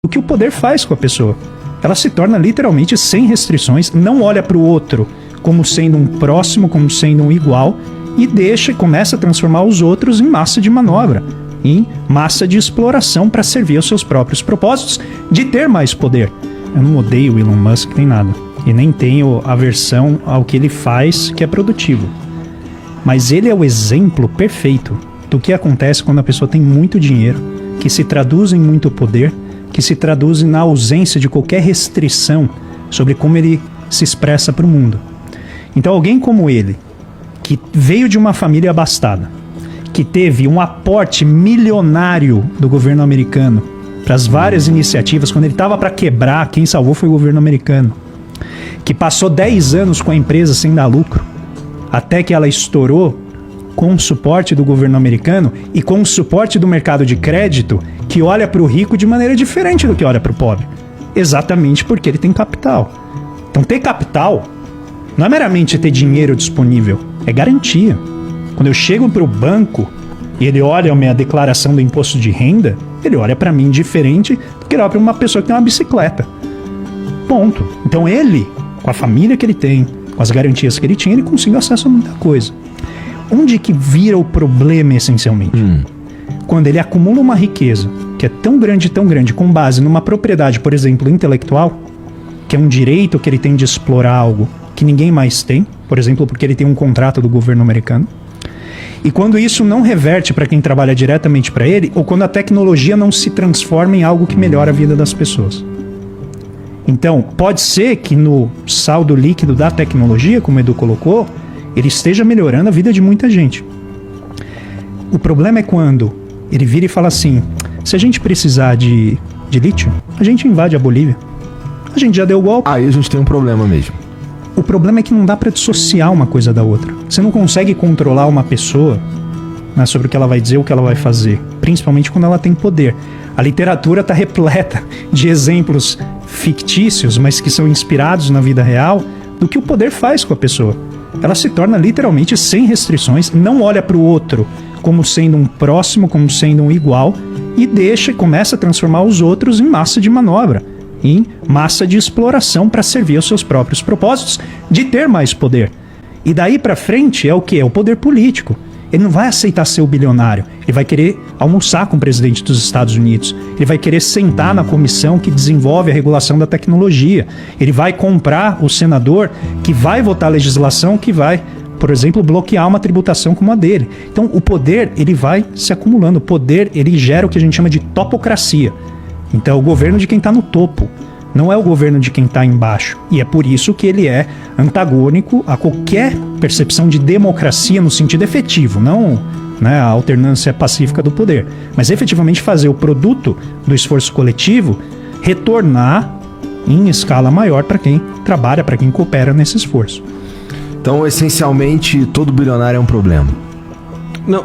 o que o poder faz com a pessoa. Ela se torna literalmente sem restrições, não olha para o outro como sendo um próximo, como sendo um igual, e começa a transformar os outros em massa de manobra, em massa de exploração para servir aos seus próprios propósitos de ter mais poder. Eu não odeio o Elon Musk nem nada, e nem tenho aversão ao que ele faz, que é produtivo. Mas ele é o exemplo perfeito do que acontece quando a pessoa tem muito dinheiro, que se traduz em muito poder, que se traduz na ausência de qualquer restrição sobre como ele se expressa para o mundo. Então alguém como ele, que veio de uma família abastada, que teve um aporte milionário do governo americano para as várias iniciativas, quando ele estava para quebrar, quem salvou foi o governo americano, que passou 10 anos com a empresa sem dar lucro, até que ela estourou com o suporte do governo americano e com o suporte do mercado de crédito, que olha para o rico de maneira diferente do que olha para o pobre. Exatamente porque ele tem capital. Então ter capital não é meramente ter dinheiro disponível, é garantia. Quando eu chego para o banco e ele olha a minha declaração do imposto de renda, ele olha para mim diferente do que ele olha para uma pessoa que tem uma bicicleta. Ponto. Então ele, com a família que ele tem, com as garantias que ele tinha, ele conseguiu acesso a muita coisa. Onde que vira o problema essencialmente? Quando ele acumula uma riqueza que é tão grande, com base numa propriedade, por exemplo, intelectual, que é um direito que ele tem de explorar algo que ninguém mais tem, por exemplo, porque ele tem um contrato do governo americano. E quando isso não reverte para quem trabalha diretamente para ele, ou quando a tecnologia não se transforma em algo que melhora a vida das pessoas. Então, pode ser que no saldo líquido da tecnologia, como o Edu colocou, ele esteja melhorando a vida de muita gente. O problema é quando ele vira e fala assim: se a gente precisar de lítio, a gente invade a Bolívia. A gente já deu o golpe. Aí a gente tem um problema mesmo. O problema é que não dá para dissociar uma coisa da outra. Você não consegue controlar uma pessoa, né, sobre o que ela vai dizer, o que ela vai fazer, principalmente quando ela tem poder. A literatura está repleta de exemplos fictícios, mas que são inspirados na vida real, do que o poder faz com a pessoa. Ela se torna literalmente sem restrições, não olha para o outro como sendo um próximo, como sendo um igual, e começa a transformar os outros em massa de manobra, em massa de exploração para servir aos seus próprios propósitos de ter mais poder. E daí para frente é o que? É o poder político. Ele não vai aceitar ser o bilionário. Ele vai querer almoçar com o presidente dos Estados Unidos. Ele vai querer sentar na comissão que desenvolve a regulação da tecnologia. Ele vai comprar o senador que vai votar a legislação que vai, por exemplo, bloquear uma tributação como a dele. Então o poder, ele vai se acumulando. O poder, ele gera o que a gente chama de topocracia. Então é o governo de quem está no topo, não é o governo de quem está embaixo. E é por isso que ele é antagônico a qualquer percepção de democracia no sentido efetivo, não, né, a alternância pacífica do poder, mas efetivamente fazer o produto do esforço coletivo retornar em escala maior para quem trabalha, para quem coopera nesse esforço. Então, essencialmente, todo bilionário é um problema. Não,